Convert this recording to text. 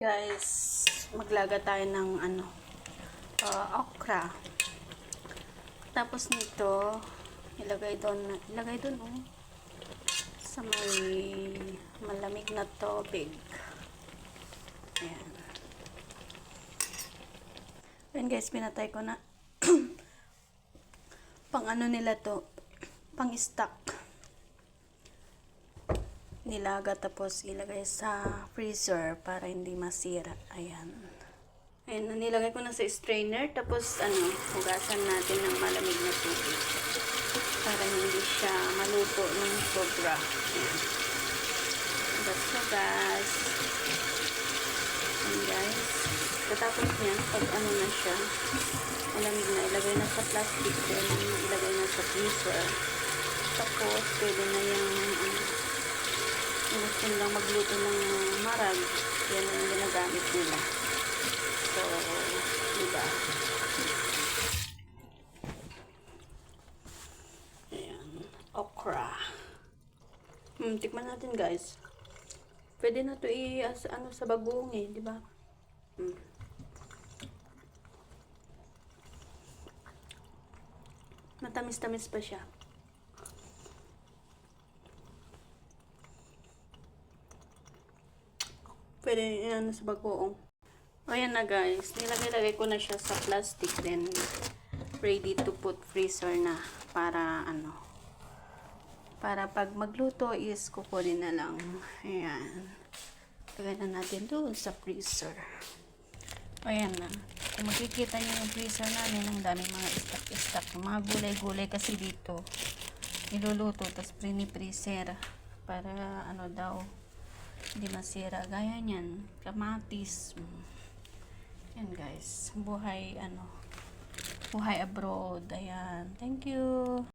Guys, maglaga tayo ng okra. Tapos nito, ilagay doon oh, sa may malamig na tubig. Ayan. Ayan guys, pinatay ko na. Pang ano nila to, pang stock. Nilaga tapos ilagay sa freezer para hindi masira. Ayan. Ayan, nilagay ko na sa strainer. Tapos, hugasan natin ng malamig na tubig. Para hindi siya maluto ng sobra. Ayan. Hugas. Ayan guys. Katapos niyan, pag na siya, malamig na, ilagay na sa plastic. Then, ilagay na sa freezer. Tapos, pwede na yung gusto nilang magluto ng marag, yan ang ginagamit nila. So, diba? Ayan, okra. Tikman natin guys. Pwede na to sa bagoong diba? Matamis-tamis pa siya. Pwede sa bagoong. Ayan na guys. Nilagay ko na siya sa plastic. Then, ready to put freezer na. Para para pag magluto is kukunin na lang. Ayan. Lagay na natin doon sa freezer. Ayan na. Kung makikita niyo yung freezer namin, ang daming mga stock. Mga gulay-gulay kasi dito. Niluluto. Tapos freezer. Para daw hindi masira. Gaya niyan, kamatis. Yan guys, buhay abroad. Ayan, thank you.